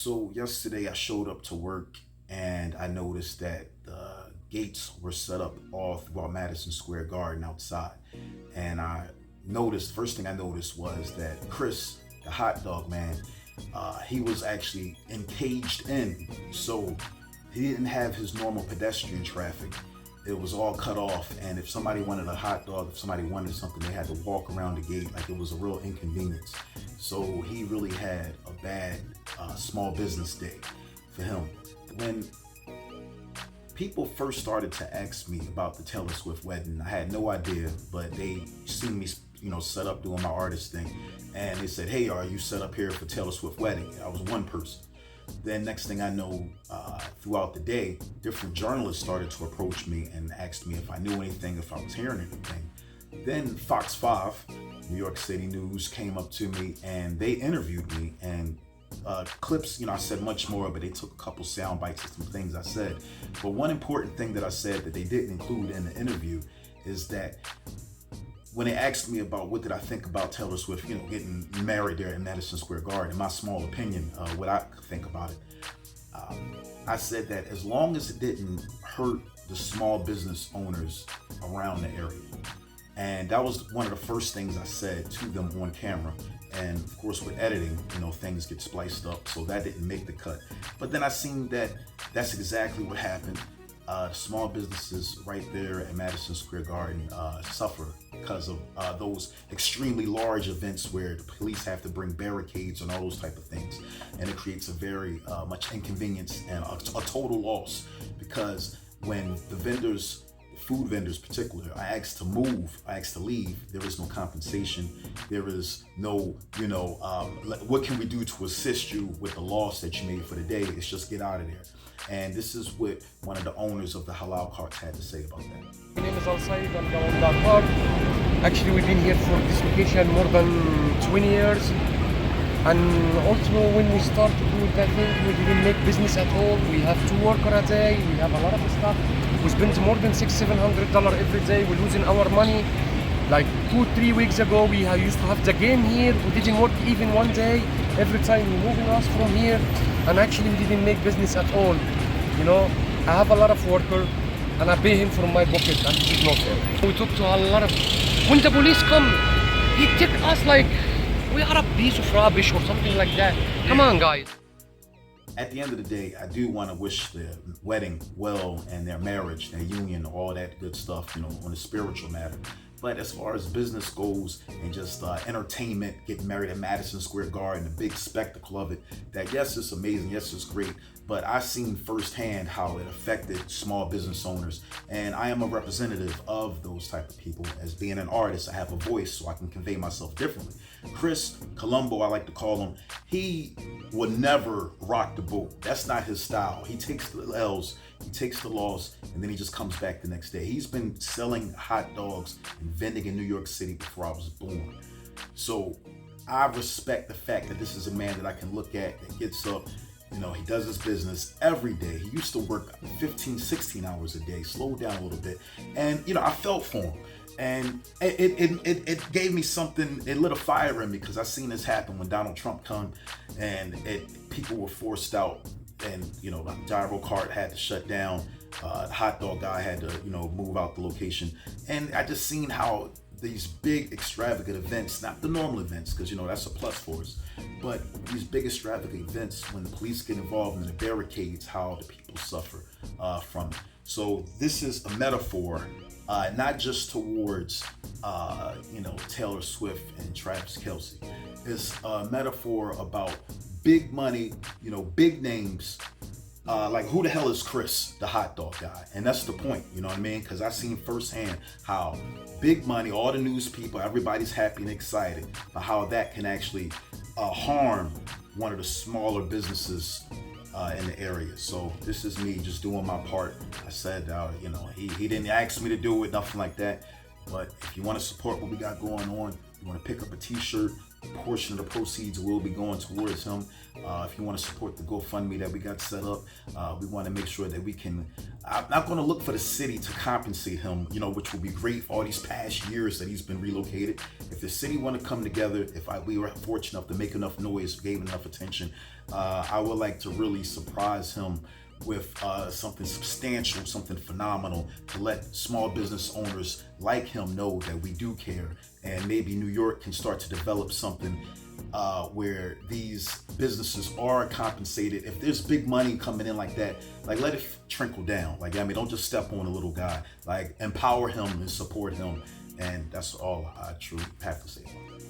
So yesterday I showed up to work and I noticed that the gates were set up all throughout Madison Square Garden outside. And I noticed, first thing I noticed was that Chris, the hot dog man, he was actually encaged in. So he didn't have his normal pedestrian traffic. It was all cut off. And if somebody wanted a hot dog, if somebody wanted something, they had to walk around the gate like it was a real inconvenience. So he really had a bad small business day for him. When people first started to ask me about the Taylor Swift wedding, I had no idea, but they seen me, set up doing my artist thing, and they said, "Hey, are you set up here for Taylor Swift wedding?" I was one person. Then next thing I know, throughout the day, different journalists started to approach me and asked me if I knew anything, if I was hearing anything. Then Fox 5, New York City News, came up to me and they interviewed me, and clips, I said much more, but they took a couple sound bites of some things I said. But one important thing that I said that they didn't include in the interview is that when they asked me about what did I think about Taylor Swift, getting married there in Madison Square Garden, in my small opinion, what I think about it, I said that as long as it didn't hurt the small business owners around the area. And that was one of the first things I said to them on camera. And of course, with editing, things get spliced up, so that didn't make the cut. But then I seen that that's exactly what happened. Small businesses right there at Madison Square Garden suffer because of those extremely large events where the police have to bring barricades and all those type of things, and it creates a very much inconvenience and a total loss, because when the vendors, food vendors particular, I asked to move, I asked to leave, there is no compensation, there is no, what can we do to assist you with the loss that you made for the day? It's just get out of there. And this is what one of the owners of the halal carts had to say about that. My name is Al Said, I'm the HotDog cart. Actually, we've been here for this location more than 20 years. And also when we start to do that thing, we didn't make business at all. We have 2 workers a day, we have a lot of stuff. We spend more than $600-700 every day. We're losing our money. Like 2-3 weeks ago, we used to have the game here. We didn't work even one day. Every time we're moving us from here, and actually we didn't make business at all. I have a lot of workers, and I pay him from my pocket, and this is not fair. We talk to a lot of. When the police come, he take us like we are a piece of rubbish or something like that. Come on, guys. At the end of the day, I do want to wish the wedding well and their marriage, their union, all that good stuff, on a spiritual matter. But as far as business goes and just entertainment, getting married at Madison Square Garden, the big spectacle of it, that yes, it's amazing, yes, it's great, but I've seen firsthand how it affected small business owners. And I am a representative of those type of people. As being an artist, I have a voice, so I can convey myself differently. Chris Colombo, I like to call him, he will never rock the boat. That's not his style. He takes the L's, he takes the loss, and then he just comes back the next day. He's been selling hot dogs and vending in New York City before I was born. So I respect the fact that this is a man that I can look at that gets up, he does his business every day. He used to work 15, 16 hours a day, slowed down a little bit. And, I felt for him. And it gave me something, it lit a fire in me, because I seen this happen when Donald Trump come and people were forced out, and the gyro cart had to shut down, the hot dog guy had to move out the location. And I just seen how these big extravagant events, not the normal events, because that's a plus for us, but these big extravagant events, when the police get involved in the barricades, how the people suffer from it. So this is a metaphor, not just towards Taylor Swift and Travis Kelce. It's a metaphor about big money, big names, like who the hell is Chris, the hot dog guy? And that's the point, you know what I mean? Because I've seen firsthand how big money, all the news people, everybody's happy and excited, but how that can actually harm one of the smaller businesses in the area. So this is me just doing my part. I said, he didn't ask me to do it, nothing like that. But if you want to support what we got going on, you want to pick up a t-shirt, portion of the proceeds will be going towards him. If you want to support the GoFundMe that we got set up, we want to make sure that we can. I'm not going to look for the city to compensate him, which will be great for all these past years that he's been relocated. If the city want to come together, we were fortunate enough to make enough noise, gave enough attention, I would like to really surprise him with something substantial, something phenomenal, to let small business owners like him know that we do care, and maybe New York can start to develop something where these businesses are compensated. If there's big money coming in like that, like, let it trickle down. Don't just step on a little guy. Empower him and support him, and that's all I truly have to say about that.